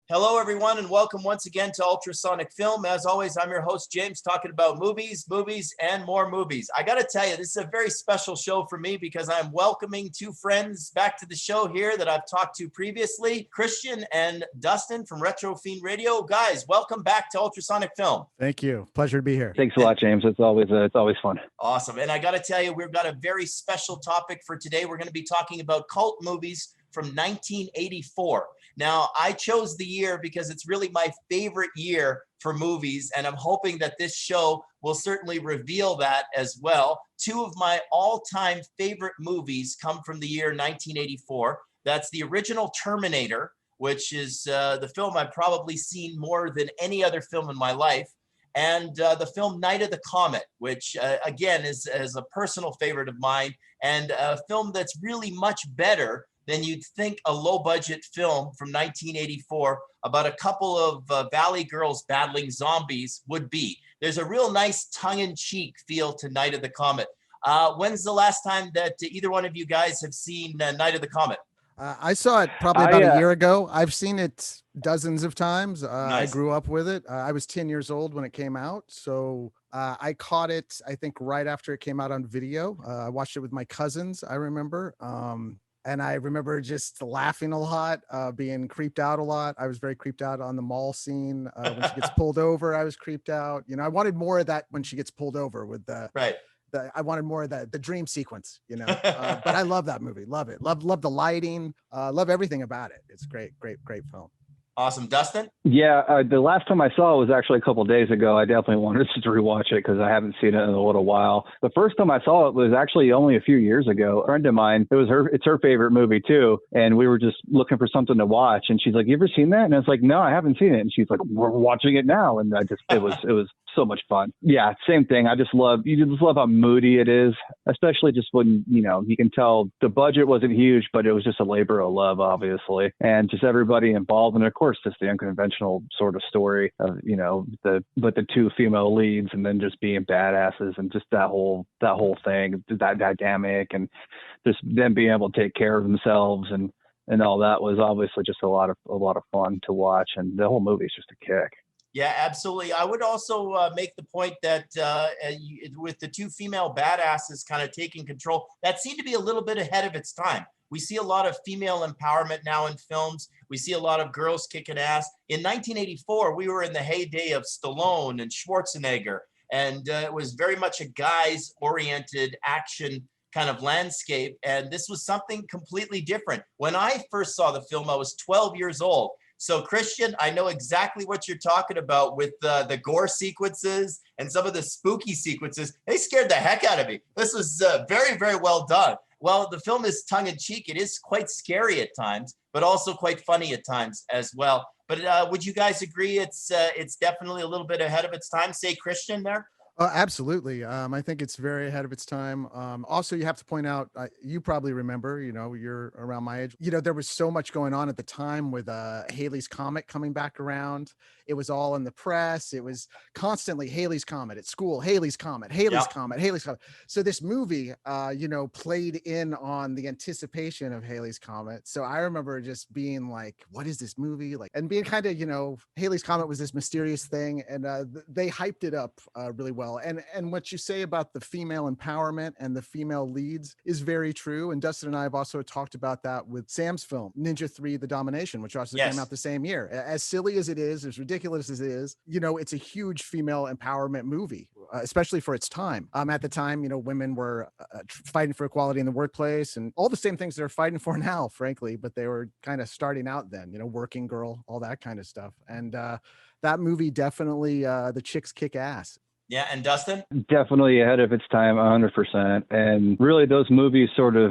Hello, everyone, and welcome once again to Ultrasonic Film. As always, I'm your host, James, talking about movies, and more movies. I got to tell you, this is a very special show for me because I'm welcoming two friends back to the show here that I've talked to previously, Christian and Dustin from Retrofiend Radio. Guys, welcome back to Ultrasonic Film. Thank you. Pleasure to be here. Thanks a lot, James. It's always fun. Awesome. And I got to tell you, we've got a very special topic for today. We're going to be talking about cult movies from 1984. Now, I chose the year because it's really my favorite year for movies, and I'm hoping that this show will certainly reveal that as well. Two of my all-time favorite movies come from the year 1984. That's the original Terminator, which is the film I've probably seen more than any other film in my life, and the film Night of the Comet, which again is a personal favorite of mine, and a film that's really much better than you'd think a low-budget film from 1984 about a couple of valley girls battling zombies would be. There's a real nice tongue-in-cheek feel to Night of the Comet. When's the last time that either one of you guys have seen Night of the Comet? I saw it probably about a year ago. I've seen it dozens of times. Nice. I grew up with it. I was 10 years old when it came out. So I caught it, I think, right after it came out on video. I watched it with my cousins, I remember. And I remember just laughing a lot, being creeped out a lot. I was very creeped out on the mall scene. When she gets pulled over, I was creeped out. You know, I wanted more of that when she gets pulled over with the, right. I wanted more of the dream sequence, you know, but I love that movie. Love it. Love the lighting. Love everything about it. It's great film. Awesome. Dustin? Yeah, the last time I saw it was actually a couple of days ago. I definitely wanted to rewatch it because I haven't seen it in a little while. The first time I saw it was actually only a few years ago. A friend of mine, it's her favorite movie too. And we were just looking for something to watch. And she's like, "You ever seen that?" And I was like, "No, I haven't seen it." And she's like, "We're watching it now." And it was so much fun. Yeah, same thing. You just love how moody it is, especially just when, you know, you can tell the budget wasn't huge, but it was just a labor of love, obviously. And just everybody involved. And of course, just the unconventional sort of story of, you know, the two female leads and then just being badasses and just that whole thing, that dynamic, and just them being able to take care of themselves and all that was obviously just a lot of fun to watch. And the whole movie is just a kick. Yeah, absolutely. I would also make the point that with the two female badasses kind of taking control, that seemed to be a little bit ahead of its time. We see a lot of female empowerment now in films. We see a lot of girls kicking ass. In 1984, we were in the heyday of Stallone and Schwarzenegger, and it was very much a guys-oriented action kind of landscape, and this was something completely different. When I first saw the film, I was 12 years old. So, Christian, I know exactly what you're talking about with the gore sequences and some of the spooky sequences. They scared the heck out of me. This was very, very well done. Well, the film is tongue-in-cheek. It is quite scary at times, but also quite funny at times as well. But would you guys agree it's definitely a little bit ahead of its time? Say, Christian, there? Absolutely. I think it's very ahead of its time. Also, you have to point out, you probably remember, you know, you're around my age. You know, there was so much going on at the time with Halley's Comet coming back around. It was all in the press. It was constantly Halley's Comet at school, Halley's Comet, Halley's Comet, Halley's Comet. So this movie, you know, played in on the anticipation of Halley's Comet. So I remember just being like, what is this movie? Like, and being kind of, you know, Halley's Comet was this mysterious thing, and they hyped it up really well. And what you say about the female empowerment and the female leads is very true. And Dustin and I have also talked about that with Sam's film, Ninja 3, The Domination, which also came out the same year. As silly as it is, as ridiculous as it is, you know, it's a huge female empowerment movie, especially for its time. At the time, you know, women were fighting for equality in the workplace and all the same things they're fighting for now, frankly, but they were kind of starting out then, you know, working girl, all that kind of stuff. And that movie definitely, the chicks kick ass. Yeah, and Dustin? Definitely ahead of its time, 100%. And really, those movies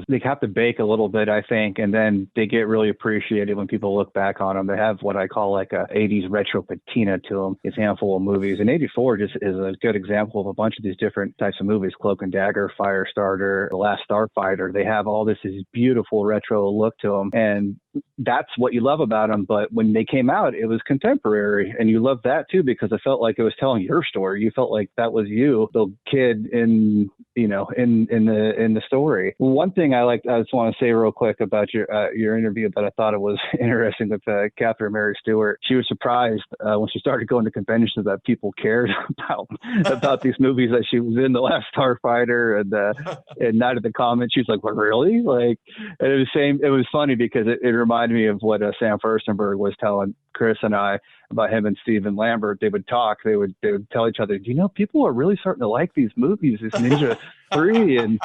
they have to bake a little bit, I think, and then they get really appreciated when people look back on them. They have what I call like a 80s retro patina to them. It's a handful of movies. And 84 just is a good example of a bunch of these different types of movies. Cloak and Dagger, Firestarter, The Last Starfighter. They have all this beautiful retro look to them. And that's what you love about them. But when they came out, it was contemporary, and you loved that too, because it felt like it was telling your story. You felt like that was you, the kid in the story. One thing I just want to say real quick about your interview that I thought it was interesting with Catherine Mary Stewart. She was surprised when she started going to conventions that people cared about these movies that she was in, The Last Starfighter and Night of the Comet. She was like, "What, really?" Like, and it was funny because it reminded me of what Sam Furstenberg was telling Chris and I about him and Stephen Lambert. They would talk. They would tell each other, people are really starting to like these movies, this Ninja 3, and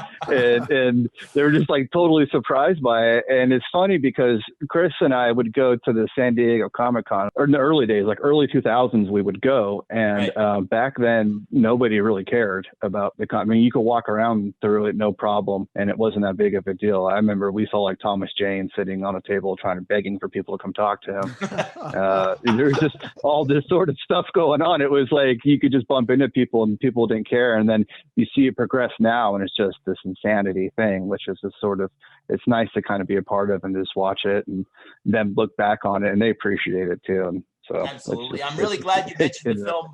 they were just like totally surprised by it. And it's funny because Chris and I would go to the San Diego Comic-Con, or in the early days, like early 2000s, we would go. And back then, nobody really cared about the con. I mean, you could walk around through it, no problem, and it wasn't that big of a deal. I remember we saw like Thomas Jane sitting on a table begging for people to come talk to him. There's just all this sort of stuff going on. It was like you could just bump into people and people didn't care. And then you see it progress now, and it's just this insanity thing, which is this sort of, it's nice to kind of be a part of and just watch it and then look back on it, and they appreciate it too. And so absolutely. I'm really glad you mentioned the film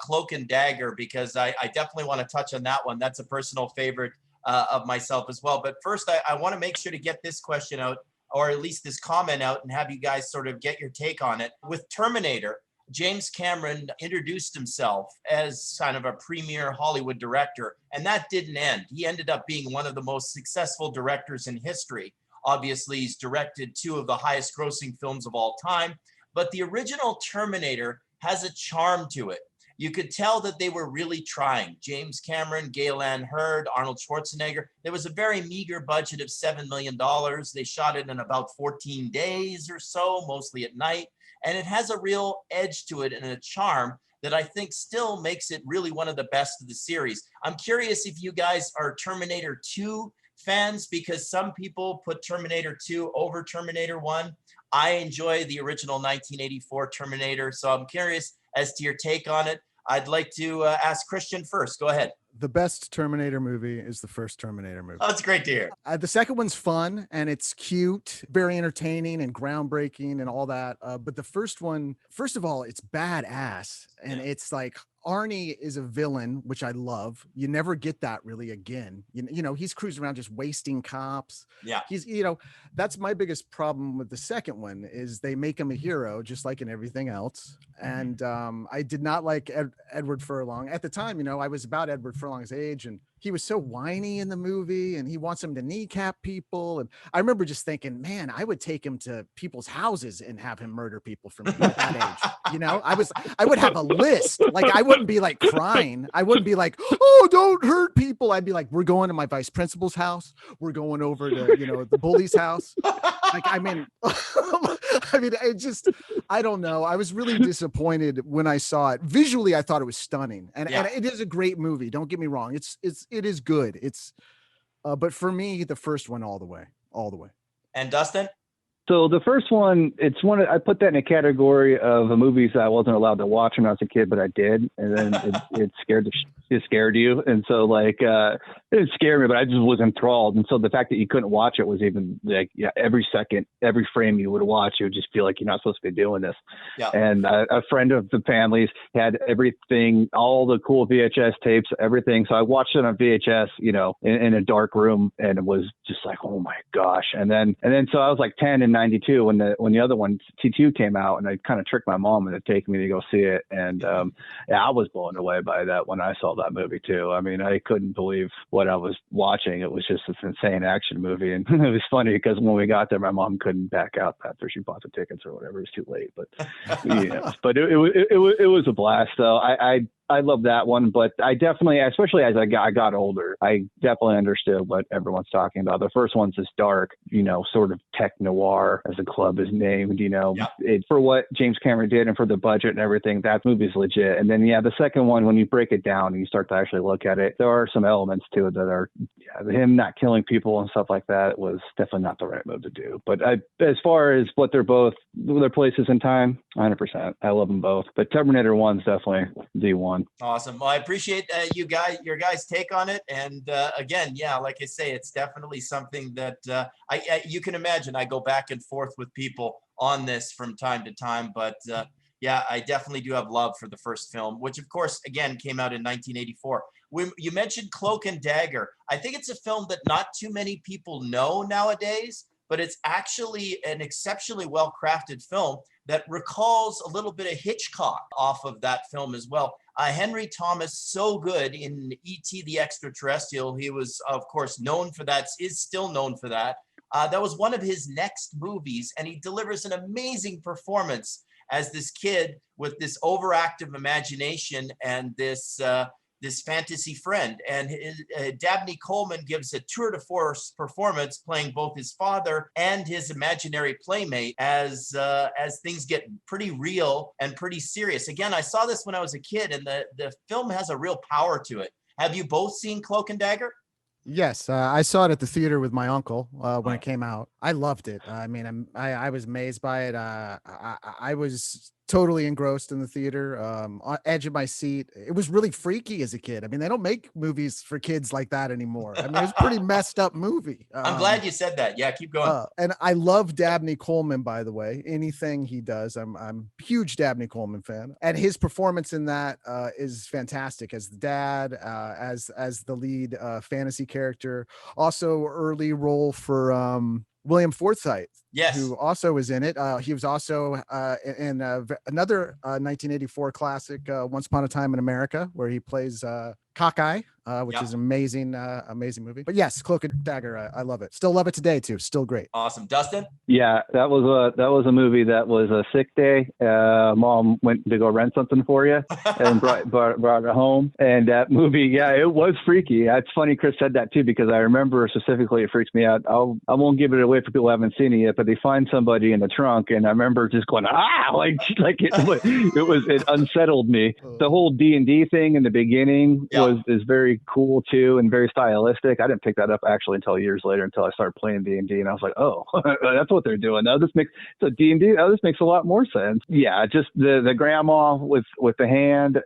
Cloak and Dagger, because I definitely want to touch on that one. That's a personal favorite of myself as well. But first, I want to make sure to get this question out, or at least this comment out, and have you guys sort of get your take on it. With Terminator, James Cameron introduced himself as kind of a premier Hollywood director, and that didn't end. He ended up being one of the most successful directors in history. Obviously, he's directed 2 of the highest grossing films of all time, but the original Terminator has a charm to it. You could tell that they were really trying. James Cameron, Gale Ann Hurd, Arnold Schwarzenegger. There was a very meager budget of $7 million. They shot it in about 14 days or so, mostly at night. And it has a real edge to it and a charm that I think still makes it really one of the best of the series. I'm curious if you guys are Terminator 2 fans, because some people put Terminator 2 over Terminator 1. I enjoy the original 1984 Terminator, so I'm curious as to your take on it. I'd like to ask Christian first. Go ahead. The best Terminator movie is the first Terminator movie. Oh, that's great to hear. The second one's fun and it's cute, very entertaining and groundbreaking and all that. But the first one, first of all, it's badass. And it's like Arnie is a villain, which I love. You never get that really again. You know, he's cruising around just wasting cops. Yeah. He's, that's my biggest problem with the second one is they make him a hero, just like in everything else. And I did not like Edward Furlong. At the time, I was about Edward Furlong's age, and he was so whiny in the movie, and he wants him to kneecap people. And I remember just thinking, man, I would take him to people's houses and have him murder people from that age. I would have a list. Like, I wouldn't be like crying. I wouldn't be like, oh, don't hurt people. I'd be like, we're going to my vice principal's house. We're going over to, the bully's house. Like, I mean, I don't know. I was really disappointed when I saw it. Visually, I thought it was stunning, and it is a great movie. Don't get me wrong. It is good. But for me, the first one all the way. And Dustin? So the first one, I put that in a category of movies that I wasn't allowed to watch when I was a kid, but I did. And then it scared you. And so it didn't scare me, but I just was enthralled. And so the fact that you couldn't watch it was even every second, every frame you would watch, you would just feel like you're not supposed to be doing this. Yeah. And a friend of the family's had everything, all the cool VHS tapes, everything. So I watched it on VHS, in a dark room, and it was just like, oh my gosh. And then so I was like 10 and 92 when the other one T2 came out, and I kind of tricked my mom into taking me to go see it, and I was blown away by that when I saw that movie too. I mean, I couldn't believe what I was watching. It was just this insane action movie, and it was funny because when we got there, my mom couldn't back out after she bought the tickets or whatever. It was too late, but but it was a blast though. I love that one, but I definitely, especially as I got older, I definitely understood what everyone's talking about. The first one's this dark, sort of tech noir, as the club is named, for what James Cameron did and for the budget and everything, that movie's legit. And then, the second one, when you break it down and you start to actually look at it, there are some elements to it that are him not killing people and stuff like that was definitely not the right move to do. But as far as what they're both, their places in time, 100%. I love them both. But Terminator 1's definitely the one. Awesome. Well, I appreciate your guys' take on it. And again, yeah, like I say, it's definitely something that you can imagine. I go back and forth with people on this from time to time, but yeah, I definitely do have love for the first film, which of course, again, came out in 1984. You mentioned Cloak and Dagger. I think it's a film that not too many people know nowadays, but it's actually an exceptionally well-crafted film that recalls a little bit of Hitchcock off of that film as well. Henry Thomas, so good in E.T. the Extraterrestrial. He was, of course, known for that, is still known for that. That was one of his next movies, and he delivers an amazing performance as this kid with this overactive imagination and this fantasy friend. And Dabney Coleman gives a tour de force performance, playing both his father and his imaginary playmate as things get pretty real and pretty serious. Again, I saw this when I was a kid, and the film has a real power to it. Have you both seen Cloak and Dagger? Yes, I saw it at the theater with my uncle when it came out. I loved it. I mean, I was amazed by it. I was totally engrossed in the theater, on edge of my seat. It was really freaky as a kid. I mean, they don't make movies for kids like that anymore. I mean, it was a pretty messed up movie. I'm glad you said that. Yeah, keep going. And I love Dabney Coleman, by the way. Anything he does, I'm a huge Dabney Coleman fan. And his performance in that is fantastic as the dad, as the lead fantasy character. Also, early role for William Forsythe, yes, who also is in it. He was also in another 1984 classic, Once Upon a Time in America, where he plays Cockeye, which is an amazing movie. But yes, Cloak and Dagger, I love it. Still love it today too. Still great. Awesome. Dustin? Yeah, that was a movie that was a sick day. Mom went to go rent something for you and brought it home. And that movie, yeah, it was freaky. It's funny Chris said that too, because I remember specifically it freaks me out. I won't give it away for people who haven't seen it yet, but they find somebody in the trunk, and I remember just going it unsettled me. The whole D&D thing in the beginning is very cool too, and very stylistic. I didn't pick that up actually until years later, until I started playing D&D, and I was like, oh, that's what they're doing now. This makes D&D. Oh, this makes a lot more sense. Yeah, just the grandma with the hand.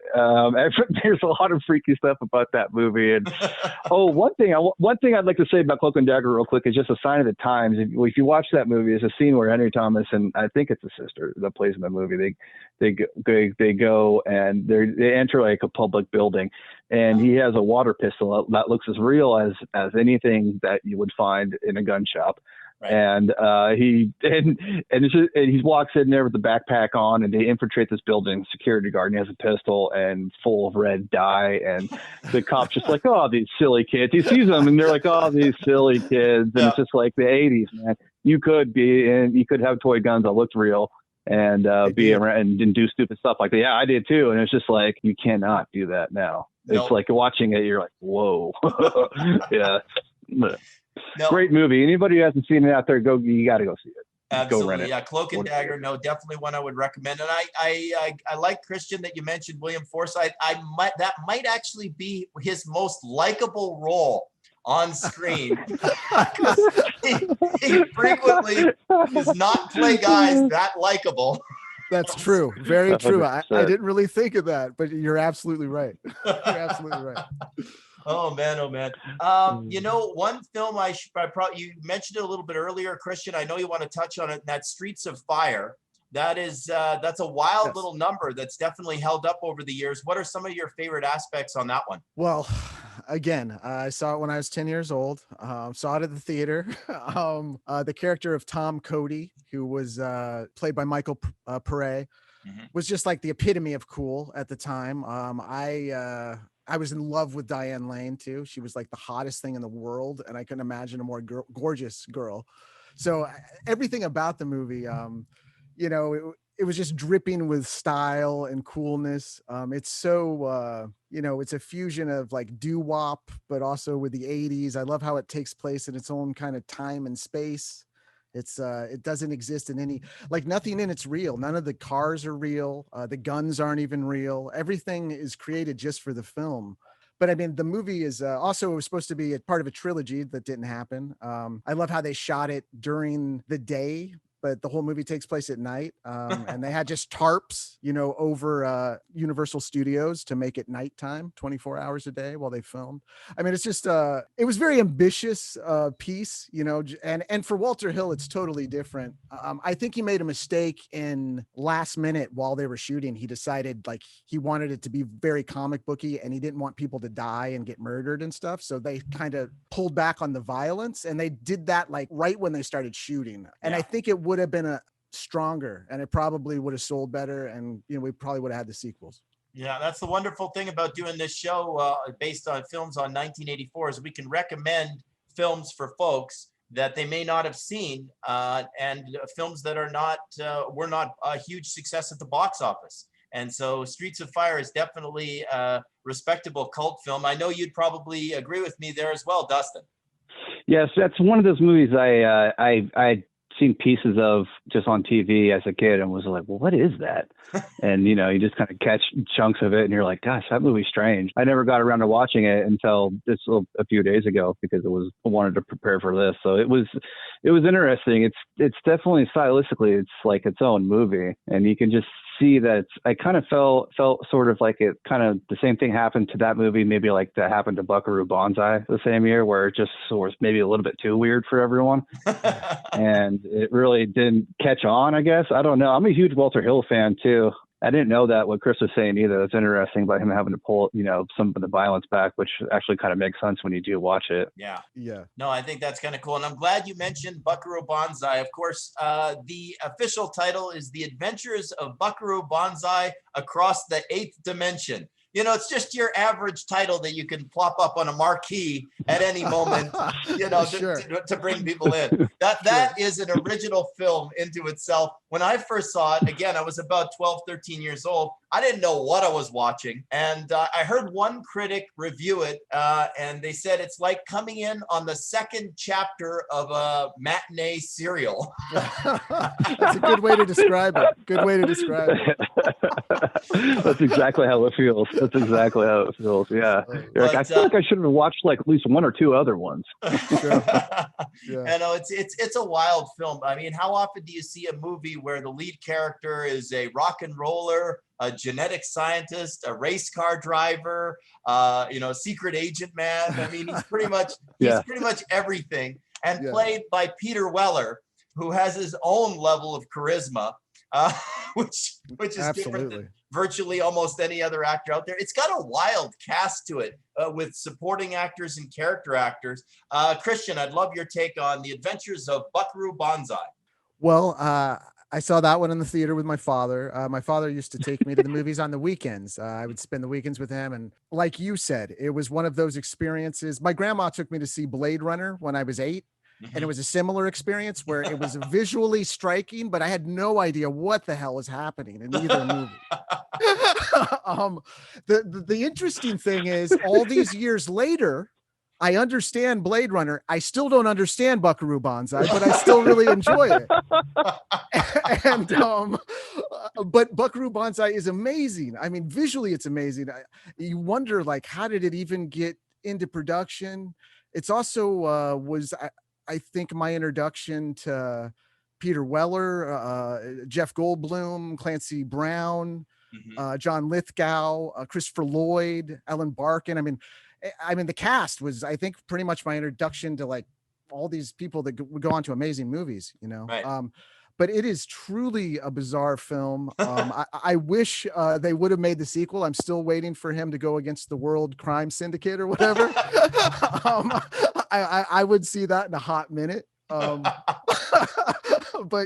There's a lot of freaky stuff about that movie. And one thing I'd like to say about Cloak and Dagger real quick is just a sign of the times. If you watch that movie, there's a scene where Henry Thomas, and I think it's a sister that plays in the movie, they go and they enter like a public building, and he has a water pistol that looks as real as anything that you would find in a gun shop. Right. And he walks in there with the backpack on, and they infiltrate this building. Security guard, and he has a pistol and full of red dye. And the cop's just like, oh, these silly kids. He sees them, and they're like, oh, these silly kids. And it's just like the 80s, man. You could have toy guns that looked real and be around and do stupid stuff like that. Yeah, I did too. And it's just like, you cannot do that now. It's like watching it, you're like, whoa. Yeah. No. Great movie. Anybody who hasn't seen it out there, you got to go see it. Absolutely. Go rent it. Yeah, Cloak and Dagger. No, definitely one I would recommend. And I like, Christian, that you mentioned William Forsythe. That might actually be his most likable role on screen. he frequently does not play guys that likable. That's true. Very true. I didn't really think of that, but you're absolutely right. You're absolutely right. Oh man. One film you mentioned it a little bit earlier, Christian. I know you want to touch on it. And that's Streets of Fire. That's a wild little number that's definitely held up over the years. What are some of your favorite aspects on that one? Well, again, I saw it when I was 10 years old. Saw it at the theater. The character of Tom Cody, who was played by Michael Pare, was just like the epitome of cool at the time. I was in love with Diane Lane too. She was like the hottest thing in the world, and I couldn't imagine a more gorgeous girl. So everything about the movie, it was just dripping with style and coolness. It's so, it's a fusion of like doo-wop, but also with the 80s. I love how it takes place in its own kind of time and space. It doesn't exist in any, like nothing in it's real. None of the cars are real. The guns aren't even real. Everything is created just for the film. But I mean, the movie is also, it was supposed to be a part of a trilogy that didn't happen. I love how they shot it during the day, but the whole movie takes place at night. And they had just tarps, over Universal Studios to make it nighttime, 24 hours a day while they filmed. I mean, it's just, it was very ambitious piece, and for Walter Hill, it's totally different. I think he made a mistake in last minute while they were shooting. He decided like he wanted it to be very comic booky and he didn't want people to die and get murdered and stuff. So they kind of pulled back on the violence, and they did that like right when they started shooting. And I think it would have been stronger, and it probably would have sold better, and we probably would have had the sequels. Yeah, that's the wonderful thing about doing this show based on films on 1984 is we can recommend films for folks that they may not have seen, and films that are not were not a huge success at the box office. And so Streets of Fire is definitely a respectable cult film. I know you'd probably agree with me there as well, Dustin. Yes, that's one of those movies I'd seen pieces of just on TV as a kid and was like, well, what is that? And, you just kind of catch chunks of it and you're like, gosh, that movie's strange. I never got around to watching it until just a few days ago because I wanted to prepare for this. So it was interesting. It's definitely stylistically, it's like its own movie, and you can just see that I kind of felt sort of like it kind of the same thing happened to that movie, maybe like that happened to Buckaroo Banzai the same year, where it just was maybe a little bit too weird for everyone. And it really didn't catch on, I guess. I don't know. I'm a huge Walter Hill fan too. I didn't know that what Chris was saying either. It's interesting about him having to pull, some of the violence back, which actually kind of makes sense when you do watch it. Yeah. Yeah. No, I think that's kind of cool. And I'm glad you mentioned Buckaroo Banzai. Of course, the official title is The Adventures of Buckaroo Banzai Across the Eighth Dimension. It's just your average title that you can plop up on a marquee at any moment, Sure. to bring people in. That is an original film into itself. When I first saw it, again, I was about 12, 13 years old. I didn't know what I was watching. And I heard one critic review it, and they said it's like coming in on the second chapter of a matinee serial. That's a good way to describe it. Good way to describe it. That's exactly how it feels. That's exactly how it feels. Yeah. Like, I feel like I should have watched like at least one or two other ones. Sure. Yeah. I know it's a wild film. I mean, how often do you see a movie where the lead character is a rock and roller, a genetic scientist, a race car driver, secret agent man? I mean, he's pretty much everything, and played by Peter Weller, who has his own level of charisma, which is Absolutely different than virtually almost any other actor out there. It's got a wild cast to it with supporting actors and character actors. Christian, I'd love your take on The Adventures of Buckaroo Banzai. Well, I saw that one in the theater with my father. My father used to take me to the movies on the weekends. I would spend the weekends with him. And like you said, it was one of those experiences. My grandma took me to see Blade Runner when I was 8. And it was a similar experience where it was visually striking, but I had no idea what the hell was happening in either movie. The interesting thing is, all these years later, I understand Blade Runner. I still don't understand Buckaroo Banzai, but I still really enjoy it. And but Buckaroo Banzai is amazing. I mean, visually, it's amazing. You wonder, like, how did it even get into production? It's also I think my introduction to Peter Weller, Jeff Goldblum, Clancy Brown, John Lithgow, Christopher Lloyd, Ellen Barkin. I mean, the cast was, I think, pretty much my introduction to like all these people that would go on to amazing movies, Right. But it is truly a bizarre film. I wish they would have made the sequel. I'm still waiting for him to go against the World Crime Syndicate or whatever. I would see that in a hot minute. But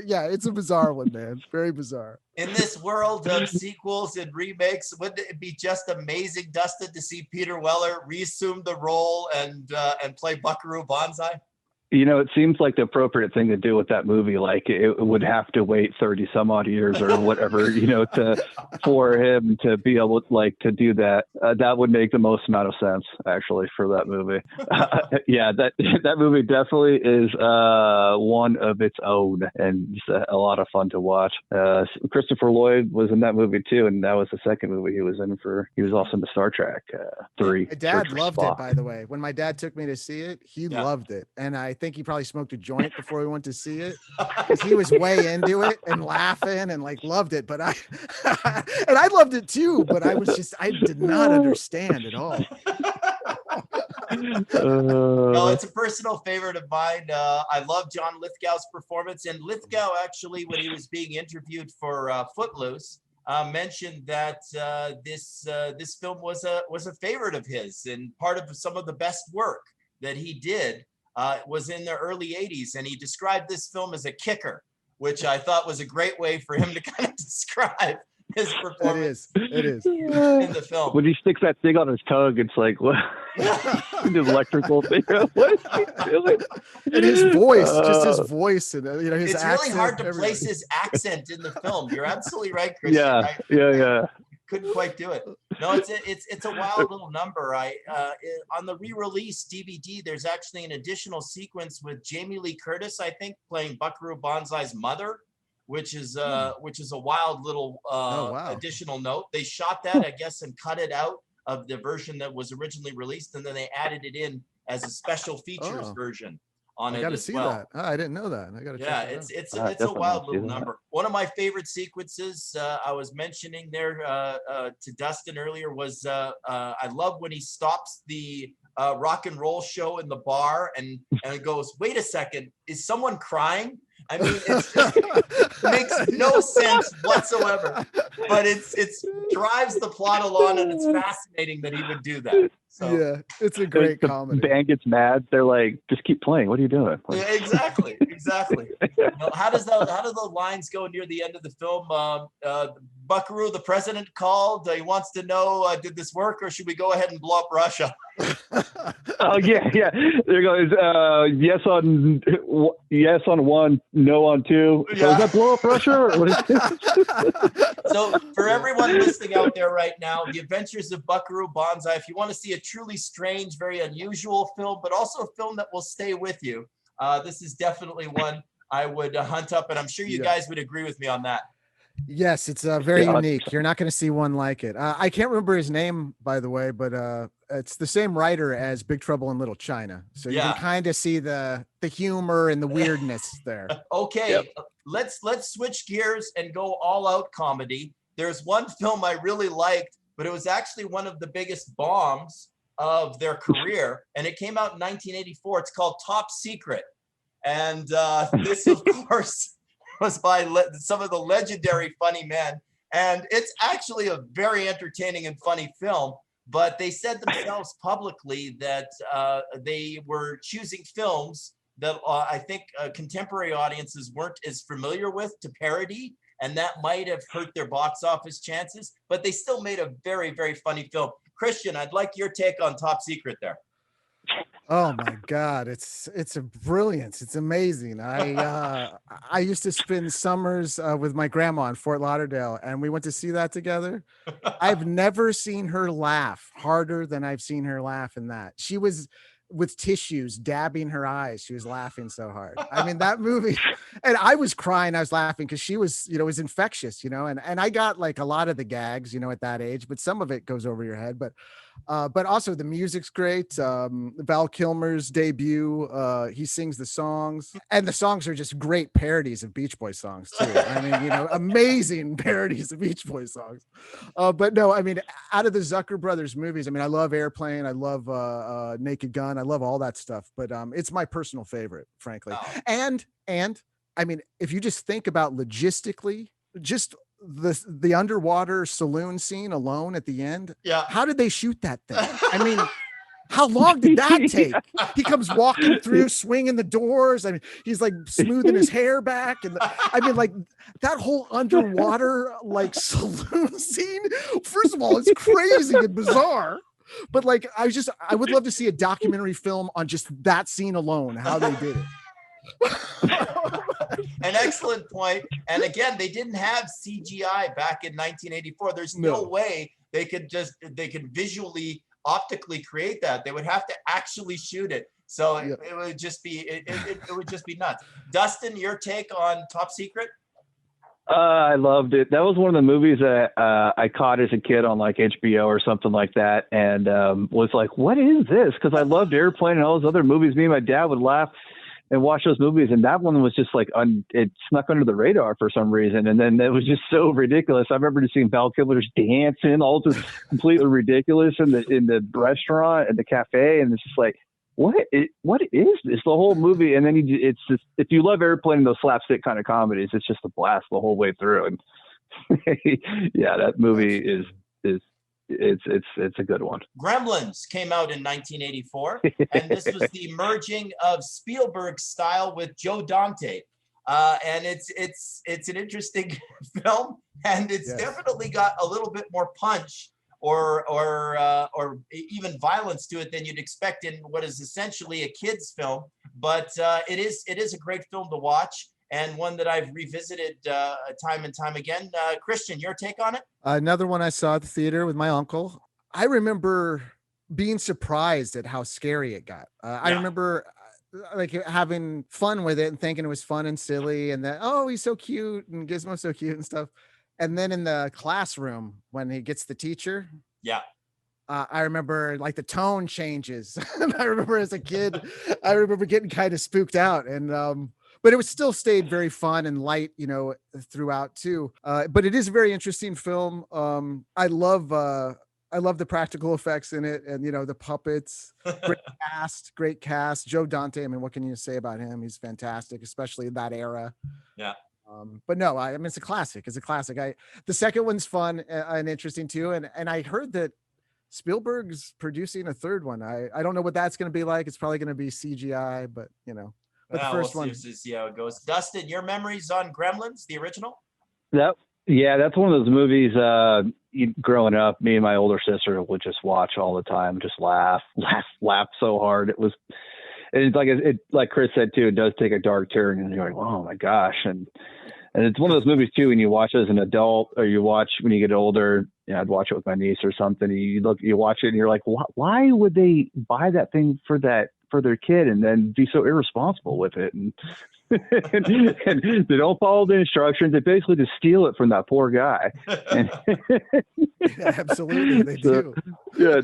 yeah, it's a bizarre one, man. Very bizarre. In this world of sequels and remakes, wouldn't it be just amazing, Dustin, to see Peter Weller reassume the role and play Buckaroo Banzai? It seems like the appropriate thing to do with that movie. Like it would have to wait 30 some odd years or whatever, for him to be able to do that. That would make the most amount of sense actually for that movie. Yeah, that movie definitely is one of its own and just a lot of fun to watch. Christopher Lloyd was in that movie too, and that was the second movie he was in for. He was also in the Star Trek 3. My dad loved it, by the way. When my dad took me to see it, he loved it, and I think he probably smoked a joint before we went to see it because he was way into it and laughing and loved it. But I loved it too, but I did not understand at all. No, it's a personal favorite of mine. I love John Lithgow's performance, and Lithgow actually, when he was being interviewed for Footloose, mentioned that this film was a favorite of his and part of some of the best work that he did. Was in the early 80s, and he described this film as a kicker, which I thought was a great way for him to kind of describe his performance. It is in the film. When he sticks that thing on his tongue, it's like, what? The electrical thing. What is he doing? And his voice, just his voice, and his it's accent. Really hard to place his accent in the film. You're absolutely right, Christian. Yeah. Couldn't quite do it. No, it's a wild little number. On the re-release DVD, there's actually an additional sequence with Jamie Lee Curtis, I think, playing Buckaroo Banzai's mother, which is a wild little additional note. They shot that, I guess, and cut it out of the version that was originally released, and then they added it in as a special features version. I got to see that. Oh, I didn't know that. I got to check it out. It's a wild little number. One of my favorite sequences I was mentioning there to Dustin earlier was I love when he stops the rock and roll show in the bar and it goes, wait a second, is someone crying? I mean, it makes no sense whatsoever, but it drives the plot along, and it's fascinating that he would do that. So, yeah, it's a great comedy. The band gets mad. They're like, just keep playing. What are you doing? Yeah, exactly. How do the lines go near the end of the film? Buckaroo, the president called. He wants to know, did this work, or should we go ahead and blow up Russia? Oh yeah. There goes yes on one, no on two. Yeah. So is that blow up Russia? Or what is it? So for everyone listening out there right now, The Adventures of Buckaroo Banzai, if you want to see a truly strange, very unusual film, but also a film that will stay with you, this is definitely one I would hunt up, and I'm sure you guys would agree with me on that. Yes, it's very unique. You're not going to see one like it. I can't remember his name, by the way, but it's the same writer as Big Trouble in Little China. So you can kind of see the humor and the weirdness there. Okay, let's switch gears and go all out comedy. There's one film I really liked, but it was actually one of the biggest bombs of their career, and it came out in 1984. It's called Top Secret, and this, of course, was by some of the legendary funny men, and it's actually a very entertaining and funny film. But they said themselves publicly that they were choosing films that I think contemporary audiences weren't as familiar with to parody, and that might have hurt their box office chances. But they still made a very, very funny film. Christian, I'd like your take on Top Secret there. Oh my God, it's a brilliance. It's amazing. I used to spend summers with my grandma in Fort Lauderdale, and we went to see that together. I've never seen her laugh harder than I've seen her laugh in that. She was with tissues dabbing her eyes. She was laughing so hard. I mean, that movie, and I was crying. I was laughing because she was, it was infectious, and I got like a lot of the gags, at that age, but some of it goes over your head. But also the music's great. Val Kilmer's debut, he sings the songs, and the songs are just great parodies of Beach Boys songs too. I mean, amazing parodies of Beach Boys songs. But no, I mean, out of the Zucker brothers movies, I mean, I love Airplane. I love Naked Gun. I love all that stuff, but it's my personal favorite, frankly. Oh. And I mean, if you just think about logistically, just the underwater saloon scene alone at the end. Yeah. How did they shoot that thing? I mean, how long did that take? He comes walking through, swinging the doors. I mean, he's like smoothing his hair back. And I mean, like that whole underwater, like saloon scene. First of all, it's crazy and bizarre. But like, I would love to see a documentary film on just that scene alone, how they did it. An excellent point. And again, they didn't have CGI back in 1984. There's no way they could visually, optically create that. They would have to actually shoot it. So it would just be it would just be nuts. Dustin, your take on Top Secret? I loved it. That was one of the movies that I caught as a kid on like HBO or something like that, and was like, "What is this?" Because I loved Airplane and all those other movies. Me and my dad would laugh and watch those movies, and that one was just like it snuck under the radar for some reason, and then it was just so ridiculous. I remember just seeing Val Kilmer just dancing, all just completely ridiculous in the restaurant and the cafe, and it's just like, what is this? The whole movie, and then it's just, if you love Airplane and those slapstick kind of comedies, it's just a blast the whole way through. And yeah, that movie is it's a good one. Gremlins came out in 1984, and this was the merging of Spielberg's style with Joe Dante. And it's an interesting film, and it's definitely got a little bit more punch or even violence to it than you'd expect in what is essentially a kid's film. But it is a great film to watch, and one that I've revisited time and time again. Christian, your take on it? Another one I saw at the theater with my uncle. I remember being surprised at how scary it got. I remember like having fun with it and thinking it was fun and silly, and that, oh, he's so cute and Gizmo's so cute and stuff. And then in the classroom, when he gets the teacher, I remember like the tone changes. And I remember as a kid, I remember getting kind of spooked out, and but it was still stayed very fun and light, throughout too. But it is a very interesting film. I love the practical effects in it, and the puppets. Great cast. Joe Dante. I mean, what can you say about him? He's fantastic, especially in that era. Yeah. But no, I mean, it's a classic. The second one's fun and interesting too. And I heard that Spielberg's producing a third one. I don't know what that's going to be like. It's probably going to be CGI, but but the first one. See how it goes. Dustin, your memories on Gremlins, the original? That's one of those movies. Growing up, me and my older sister would just watch all the time, just laugh so hard. It's like Chris said too. It does take a dark turn, and you're like, oh my gosh, and it's one of those movies too. When you watch as an adult, or you watch when you get older. I'd watch it with my niece or something. You watch it, and you're like, why would they buy that thing for their kid and then be so irresponsible with it? And and they don't follow the instructions. They basically just steal it from that poor guy. Absolutely, they do. Yeah,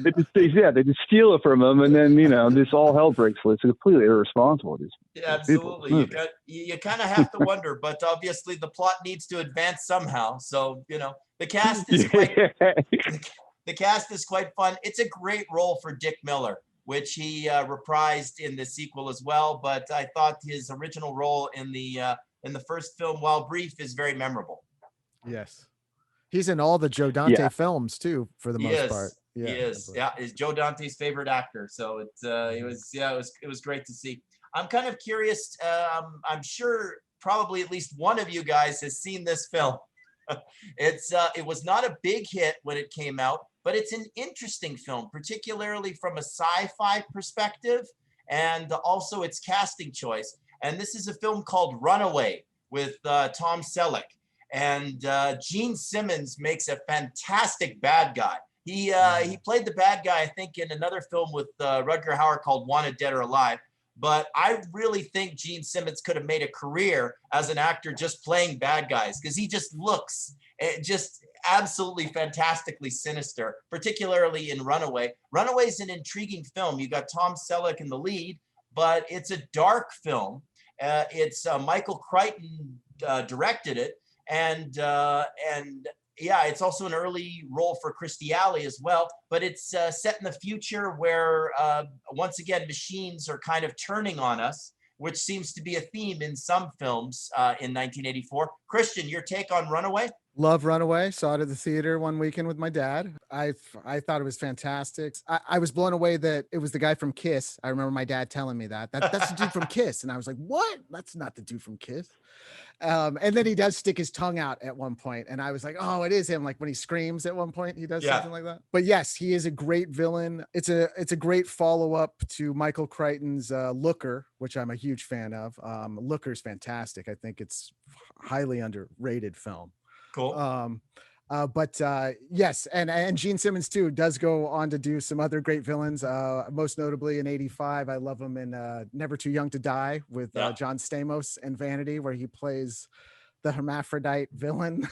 they just steal it from him, and then this all hell breaks loose. It's completely irresponsible. Absolutely, you kind of have to wonder, but obviously the plot needs to advance somehow. So the cast is quite fun. It's a great role for Dick Miller, which he reprised in the sequel as well. But I thought his original role in the first film, while brief, is very memorable. Yes, he's in all the Joe Dante films too, for the most part. Yeah, he is. Yeah, is Joe Dante's favorite actor. So it was great to see. I'm kind of curious. I'm sure probably at least one of you guys has seen this film. It was not a big hit when it came out, but it's an interesting film, particularly from a sci-fi perspective, and also its casting choice. And this is a film called Runaway with Tom Selleck. And Gene Simmons makes a fantastic bad guy. He played the bad guy, I think, in another film with Rutger Hauer called Wanted Dead or Alive. But I really think Gene Simmons could have made a career as an actor just playing bad guys, because he just looks just absolutely fantastically sinister, particularly in Runaway. Runaway is an intriguing film. You got Tom Selleck in the lead, but it's a dark film. It's Michael Crichton directed it, and it's also an early role for Kirstie Alley as well. But it's set in the future where once again machines are kind of turning on us, which seems to be a theme in some films in 1984. Christian, your take on Runaway? Love Runaway. Saw it at the theater one weekend with my dad. I thought it was fantastic. I was blown away that it was the guy from Kiss. I remember my dad telling me that's the dude from Kiss, and I was like, "What? That's not the dude from Kiss." And then he does stick his tongue out at one point, and I was like, "Oh, it is him!" Like when he screams at one point, he does Yeah. something like that. But yes, he is a great villain. It's a great follow up to Michael Crichton's Looker, which I'm a huge fan of. Looker's fantastic. I think it's highly underrated film. Cool. But yes, and Gene Simmons too does go on to do some other great villains. Most notably in '85, I love him in Never Too Young to Die with John Stamos and Vanity, where he plays the hermaphrodite villain.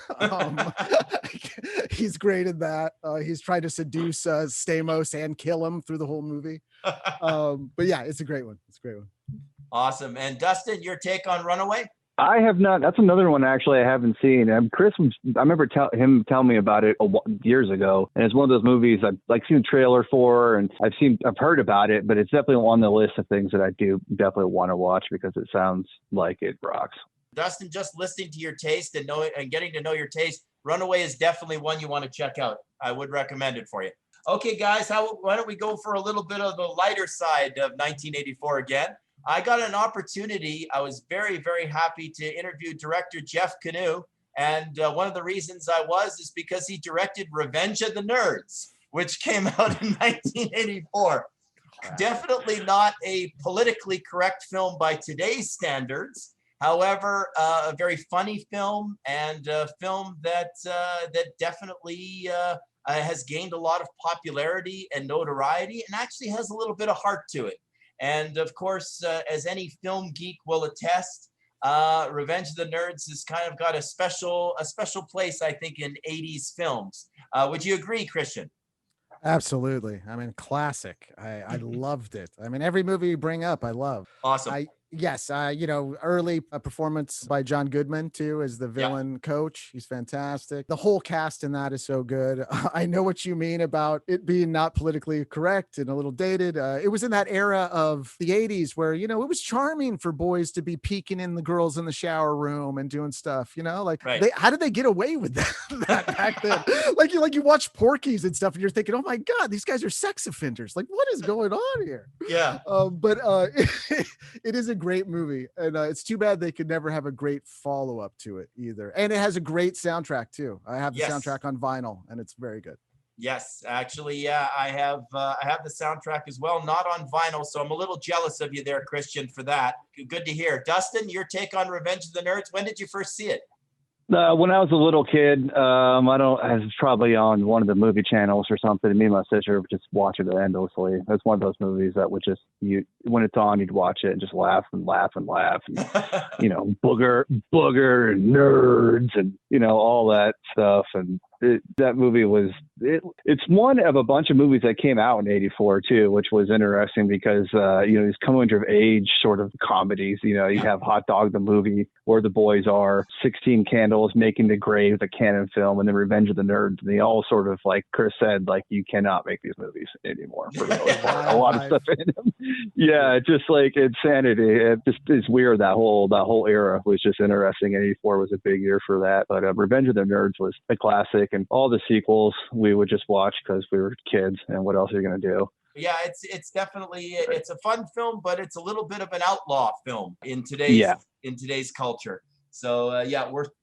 He's great in that. He's trying to seduce Stamos and kill him through the whole movie. But yeah, it's a great one. It's a great one. Awesome. And Dustin, your take on Runaway? I have not. That's another one actually I haven't seen. Chris, I remember him telling me about it years ago, and it's one of those movies I've seen the trailer for, and I've heard about it, but it's definitely on the list of things that I do definitely want to watch because it sounds like it rocks. Dustin, just listening to your taste and getting to know your taste, Runaway is definitely one you want to check out. I would recommend it for you. Okay, guys, why don't we go for a little bit of the lighter side of 1984 again? I got an opportunity. I was very, very happy to interview director Jeff Canoe. And one of the reasons I was is because he directed Revenge of the Nerds, which came out in 1984. Definitely not a politically correct film by today's standards. However, a very funny film and a film that definitely has gained a lot of popularity and notoriety and actually has a little bit of heart to it. And of course, as any film geek will attest, Revenge of the Nerds has kind of got a special place, I think, in 80s films. Would you agree, Christian? Absolutely. I mean, classic. I loved it. I mean, every movie you bring up, I love. Awesome. Yes, early performance by John Goodman too as the villain coach. He's fantastic. The whole cast in that is so good. I know what you mean about it being not politically correct and a little dated. It was in that era of the 80s where, it was charming for boys to be peeking in the girls in the shower room and doing stuff, how did they get away with that back then? like you watch Porky's and stuff and you're thinking, oh my God, these guys are sex offenders. Like, what is going on here? Yeah. But it is a great movie, and it's too bad they could never have a great follow-up to it either. And it has a great soundtrack too. I have the soundtrack on vinyl, and it's very good. Yes, actually, yeah, I have the soundtrack as well, not on vinyl, so I'm a little jealous of you there, Christian, for that. Good to hear. Dustin, your take on Revenge of the Nerds? When did you first see it? When I was a little kid, I was probably on one of the movie channels or something. Me and my sister would just watch it endlessly. It's one of those movies that would just, when it's on, you'd watch it and just laugh and laugh and laugh. And, booger and nerds and, all that stuff. And that movie it's one of a bunch of movies that came out in 84 too, which was interesting because, these coming of age sort of comedies, you have Hot Dog, the movie, Where the Boys Are, 16 Candles, Making the Grave, the Cannon film, and then Revenge of the Nerds. And they all sort of, like Chris said, like, you cannot make these movies anymore for the most part. A lot of stuff in them. Yeah, just like insanity. It just is weird. That whole era was just interesting. 84 was a big year for that. But Revenge of the Nerds was a classic. And all the sequels we would just watch because we were kids, and what else are you going to do? Yeah, it's definitely, it's a fun film, but it's a little bit of an outlaw film in today's culture. So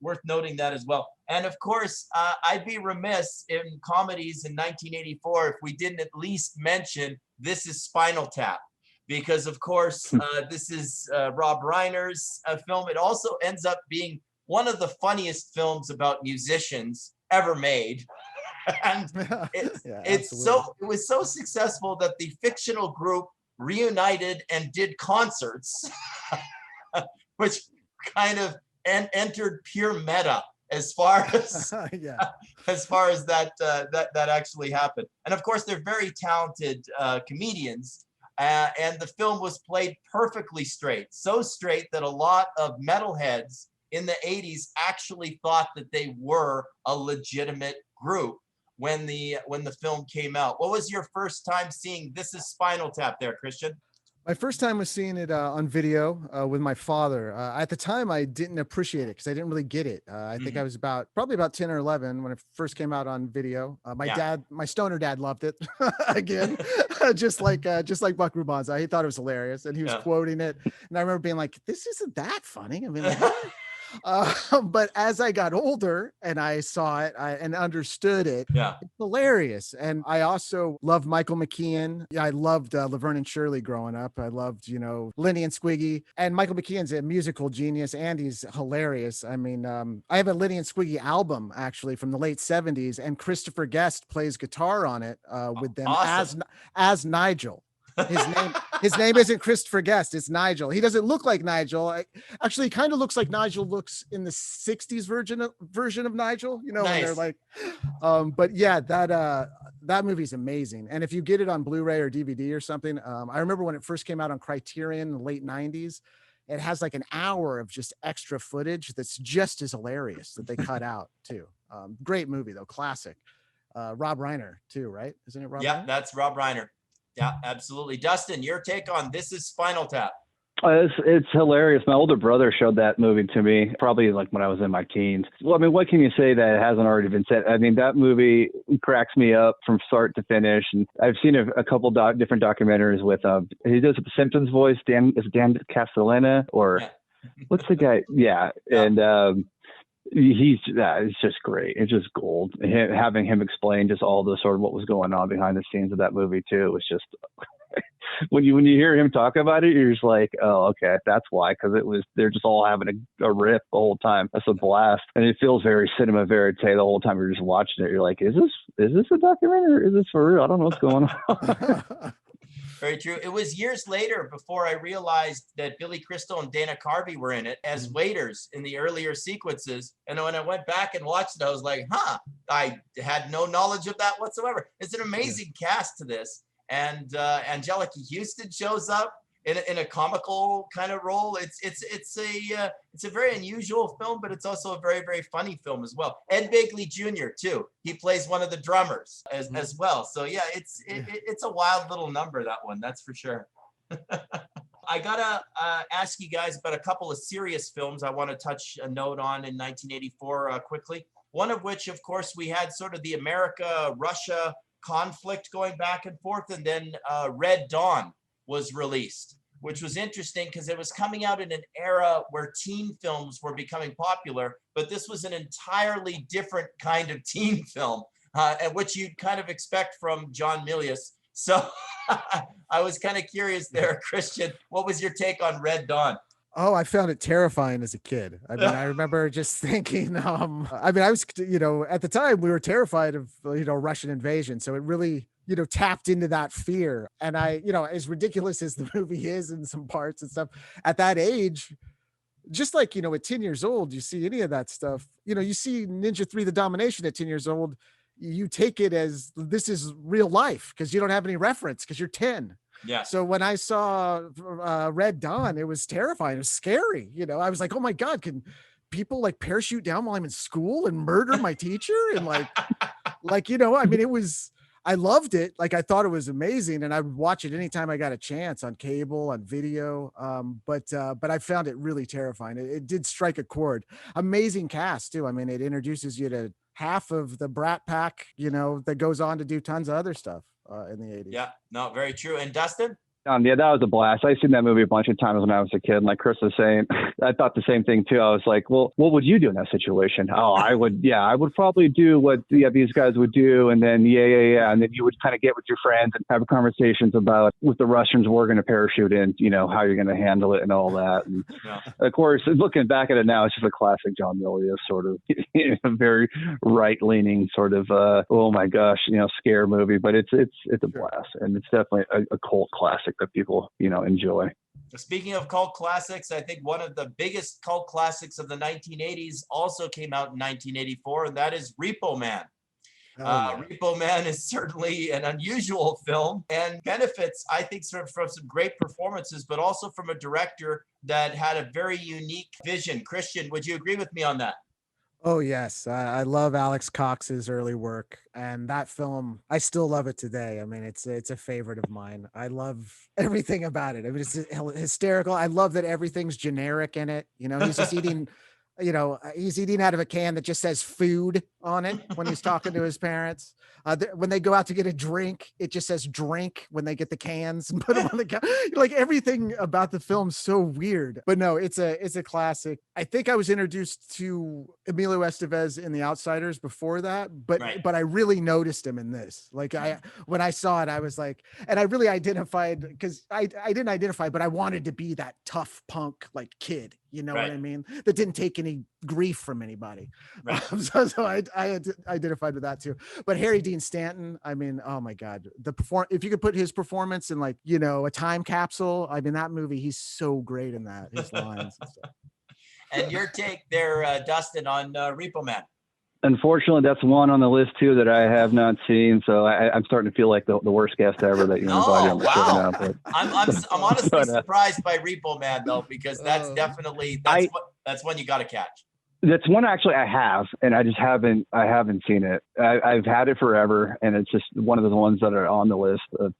worth noting that as well. And of course, I'd be remiss in comedies in 1984 if we didn't at least mention This Is Spinal Tap, because of course this is Rob Reiner's film. It also ends up being one of the funniest films about musicians ever made. And it was so successful that the fictional group reunited and did concerts, which kind of entered pure meta as far as that actually happened. And of course, they're very talented comedians. And the film was played perfectly straight, so straight that a lot of metalheads in the 80s actually thought that they were a legitimate group when the film came out. What was your first time seeing This Is Spinal Tap there, Christian? My first time was seeing it on video with my father. At the time, I didn't appreciate it because I didn't really get it. I think I was probably about 10 or 11 when it first came out on video. Yeah. My stoner dad loved it again, just like Buckaroo Banzai. He thought it was hilarious and he was Yeah. quoting it. And I remember being like, this isn't that funny. I mean, like, but as I got older and I saw it and understood it, Yeah. it's hilarious. And I also loved Michael McKean. Yeah, I loved Laverne and Shirley growing up. I loved, Lenny and Squiggy. And Michael McKean's a musical genius and he's hilarious. I mean, I have a Lenny and Squiggy album actually from the late 70s, and Christopher Guest plays guitar on it with them Awesome. as Nigel. His name isn't Christopher Guest, it's Nigel. He doesn't look like Nigel. Actually, he kind of looks like Nigel looks in the 60s version of Nigel, Nice. when they're like but yeah, that movie's amazing. And if you get it on Blu-ray or DVD or something, I remember when it first came out on Criterion in the late 90s, it has like an hour of just extra footage that's just as hilarious that they cut out too. Great movie though, classic. Rob Reiner too, right? Isn't it Rob Yeah, Reiner? that's Rob Reiner. Yeah, absolutely. Dustin, your take on This Is Spinal Tap. It's hilarious. My older brother showed that movie to me, probably like when I was in my teens. Well, I mean, what can you say that hasn't already been said? I mean, that movie cracks me up from start to finish. And I've seen a couple different documentaries with he does the Simpsons voice. Dan Castellaneta or what's the guy? Yeah, and it's just great. It's just gold. Having him explain just all the sort of what was going on behind the scenes of that movie too. It was just when you hear him talk about it, you're just like, oh, okay, that's why. Because they're just all having a riff the whole time. That's a blast, and it feels very cinema verite the whole time you're just watching it. You're like, is this a documentary or is this for real? I don't know what's going on. Very true. It was years later before I realized that Billy Crystal and Dana Carvey were in it as waiters in the earlier sequences. And when I went back and watched it, I was like, I had no knowledge of that whatsoever. It's an amazing cast to this. And Angelica Houston shows up in a comical kind of role. It's a very unusual film, but it's also a very, very funny film as well. Ed Begley Jr. too. He plays one of the drummers as well. So yeah, it's a wild little number, that one, that's for sure. I gotta ask you guys about a couple of serious films I want to touch a note on in 1984 quickly. One of which, of course, we had sort of the America-Russia conflict going back and forth, and then Red Dawn was released, which was interesting because it was coming out in an era where teen films were becoming popular, but this was an entirely different kind of teen film, and which you'd kind of expect from John Milius. So I was kind of curious there, Christian, what was your take on Red Dawn? Oh, I found it terrifying as a kid. I mean, I remember just thinking, I mean, I was, at the time we were terrified of, Russian invasion. So it really, tapped into that fear. And as ridiculous as the movie is in some parts and stuff, at that age, just like, at 10 years old, you see any of that stuff, you see Ninja 3, The Domination at 10 years old, you take it as this is real life because you don't have any reference because you're 10. Yeah. So when I saw Red Dawn, it was terrifying. It was scary. I was like, oh my God, can people like parachute down while I'm in school and murder my teacher? And I mean, I loved it. Like, I thought it was amazing, and I would watch it anytime I got a chance on cable, on video. But I found it really terrifying. It did strike a chord. Amazing cast too. I mean, it introduces you to half of the Brat Pack, that goes on to do tons of other stuff in the 80s. Yeah, no, very true. And Dustin? Yeah, that was a blast. I've seen that movie a bunch of times when I was a kid. And like Chris was saying, I thought the same thing too. I was like, well, what would you do in that situation? Oh, I would probably do what these guys would do. And then, And then you would kind of get with your friends and have conversations about with the Russians, we're going to parachute in, how you're going to handle it and all that. And of course, looking back at it now, it's just a classic John Milius sort of very right leaning sort of, oh my gosh, scare movie, but it's a blast. And it's definitely a cult classic that people, enjoy. Speaking of cult classics, I think one of the biggest cult classics of the 1980s also came out in 1984, and that is Repo Man. Repo Man is certainly an unusual film and benefits, I think, from some great performances, but also from a director that had a very unique vision. Christian, would you agree with me on that? Oh yes, I love Alex Cox's early work, and that film I still love it today. I mean, it's a favorite of mine. I love everything about it. I mean, it's hysterical. I love that everything's generic in it. You know, he's just eating. He's eating out of a can that just says food on it when he's talking to his parents. When they go out to get a drink, it just says drink when they get the cans and put them on the can. Like everything about the film's so weird. But no, it's a classic. I think I was introduced to Emilio Estevez in The Outsiders before that, but Right. but I really noticed him in this. Like when I saw it, I was like, and I really identified because I didn't identify, but I wanted to be that tough punk like kid. You know what I mean? That didn't take any grief from anybody. Right. So I identified with that too. But Harry Dean Stanton, I mean, oh my God, if you could put his performance in like, a time capsule, I mean, that movie, he's so great in that, his lines and stuff. And your take there, Dustin, on Repo Man. Unfortunately, that's one on the list too that I have not seen. So I'm starting to feel like the worst guest ever that you invited on the show now. But I'm honestly surprised by Repo Man though, because that's definitely that's one you got to catch. That's one actually I have, and I just haven't seen it. I've had it forever, and it's just one of the ones that are on the list of.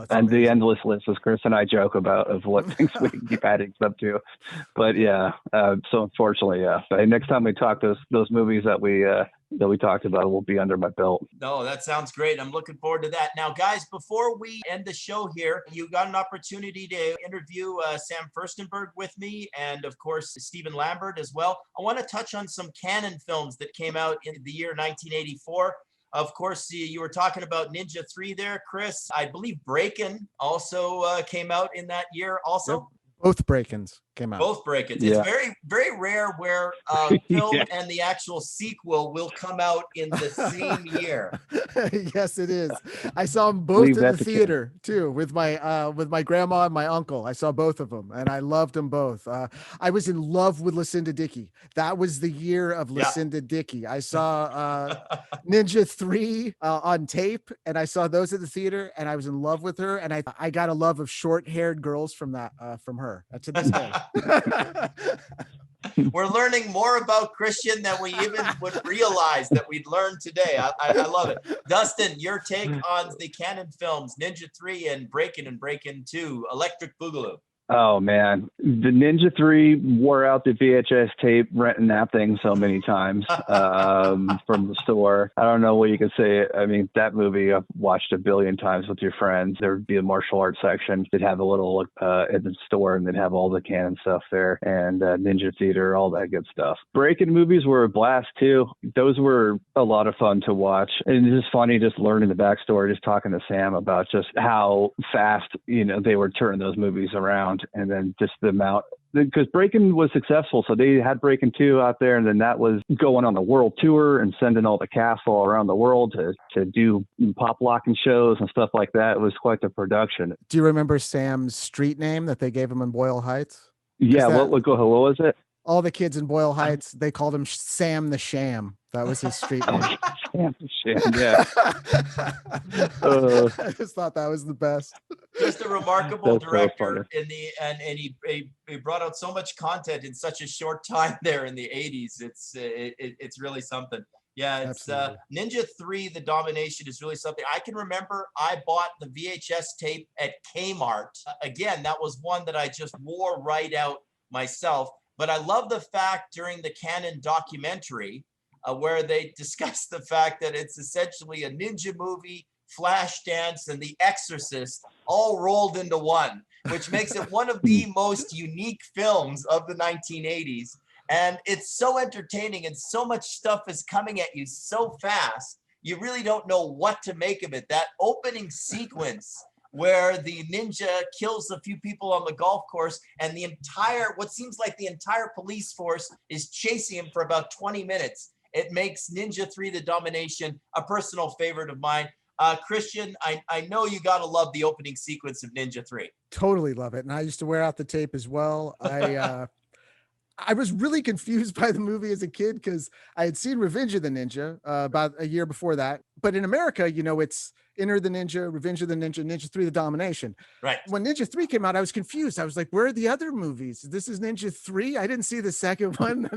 And the endless list, as Chris and I joke about, of what things we can keep adding stuff to. But yeah, so unfortunately, yeah. But next time we talk, those movies that we talked about will be under my belt. No, that sounds great. I'm looking forward to that. Now, guys, before we end the show here, you got an opportunity to interview Sam Furstenberg with me, and of course Stephen Lambert as well. I want to touch on some Canon films that came out in the year 1984. Of course, you were talking about Ninja 3 there, Chris. I believe Breakin' also came out in that year also. Yep. Both Break-ins came out. Both Break-ins. Yeah. It's very, very rare where film and the actual sequel will come out in the same year. Yes, it is. I saw them both in the theater too, with my grandma and my uncle. I saw both of them, and I loved them both. I was in love with Lucinda Dickey. That was the year of Lucinda Dickey. I saw Ninja 3 on tape, and I saw those at the theater, and I was in love with her. And I got a love of short-haired girls from her to this day. We're learning more about Christian than we even would realize that we'd learn today. I love it. Dustin, your take on the Canon films, Ninja 3 and Breakin' 2, Electric Boogaloo. Oh man, the Ninja 3 wore out the VHS tape, renting that thing so many times from the store. I don't know what you can say. I mean, that movie I've watched a billion times with your friends. There would be a martial arts section. They'd have a little in the store, and they'd have all the Canon stuff there, and Ninja Theater, all that good stuff. Breaking movies were a blast too. Those were a lot of fun to watch, and it's just funny just learning the backstory, just talking to Sam about just how fast they were turning those movies around. And then just the amount, because Breakin' was successful, so they had Breakin' 2 out there, and then that was going on the world tour and sending all the cast all around the world to do pop locking shows and stuff like that. It was quite the production. Do you remember Sam's street name that they gave him in Boyle Heights? Yeah, what was it? All the kids in Boyle Heights, they called him Sam the Sham. That was his street name. Sam the Sham, yeah. I just thought that was the best. Just a remarkable director so and he brought out so much content in such a short time there in the 80s. It's really something. Yeah, it's Ninja 3, The Domination is really something. I can remember I bought the VHS tape at Kmart. Again, that was one that I just wore right out myself. But I love the fact during the Canon documentary where they discuss the fact that it's essentially a ninja movie, Flashdance, and The Exorcist all rolled into one, which makes it one of the most unique films of the 1980s. And it's so entertaining, and so much stuff is coming at you so fast, you really don't know what to make of it. That opening sequence where the ninja kills a few people on the golf course, and what seems like the entire police force is chasing him for about 20 minutes. It makes Ninja 3, The Domination a personal favorite of mine. Christian, I know you got to love the opening sequence of Ninja 3. Totally love it. And I used to wear out the tape as well. I was really confused by the movie as a kid because I had seen Revenge of the Ninja about a year before that, But in America, it's Enter the Ninja, Revenge of the Ninja, Ninja 3, The Domination. Right. When Ninja 3 came out, I was confused. I was like, where are the other movies? This is Ninja 3? I didn't see the second one.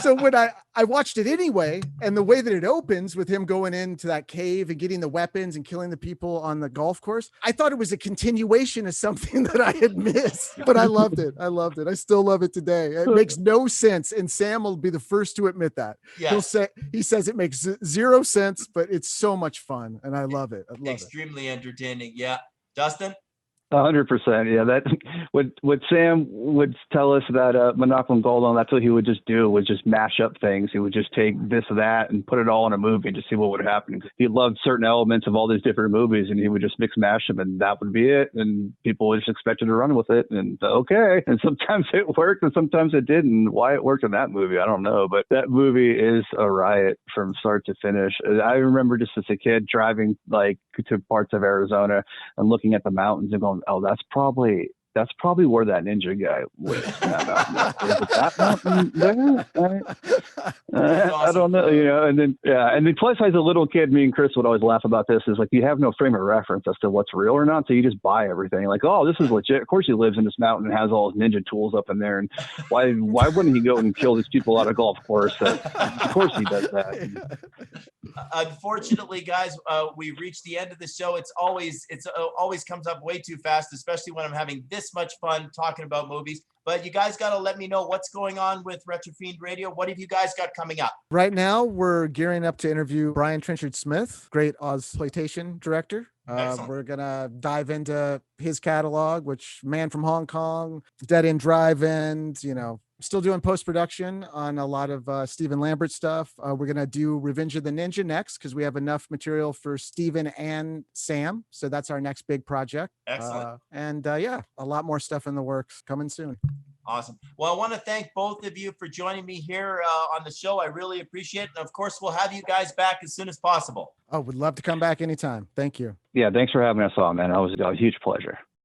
So when I watched it anyway, and the way that it opens with him going into that cave and getting the weapons and killing the people on the golf course, I thought it was a continuation of something that I had missed, but I loved it. I still love it today. It makes no sense. And Sam will be the first to admit that. Yes. He says it makes zero sense, but it's so much fun. And I love it. Extremely entertaining. Yeah. Dustin? 100%. Yeah, that what Sam would tell us about Monocle and Goldon, that's what he would just do, was just mash up things. He would just take this or that and put it all in a movie and just see what would happen. He loved certain elements of all these different movies, and he would just mix mash them, and that would be it. And people would just expect him to run with it, and okay. And sometimes it worked, and sometimes it didn't. Why it worked in that movie, I don't know. But that movie is a riot from start to finish. I remember just as a kid driving to parts of Arizona and looking at the mountains and going, oh, that's probably where that ninja guy lives. That mountain there? I don't know, and then plus as a little kid, me and Chris would always laugh about this, is you have no frame of reference as to what's real or not, so you just buy everything. Oh, this is legit. Of course he lives in this mountain and has all his ninja tools up in there, and why wouldn't he go and kill these people at a golf course? Of course he does that. Unfortunately, guys, we reached the end of the show. It always comes up way too fast, especially when I'm having this much fun talking about movies. But you guys got to let me know what's going on with Retrofiend Radio. What have you guys got coming up? Right now, we're gearing up to interview Brian Trenchard Smith, great Ozploitation director. We're going to dive into his catalog, which Man from Hong Kong, Dead End Drive-In, still doing post-production on a lot of Stephen Lambert stuff. We're going to do Revenge of the Ninja next because we have enough material for Stephen and Sam. So that's our next big project. Excellent. A lot more stuff in the works coming soon. Awesome. Well, I want to thank both of you for joining me here on the show. I really appreciate it. And of course, we'll have you guys back as soon as possible. Oh, would love to come back anytime. Thank you. Yeah, thanks for having us on, man. It was a huge pleasure.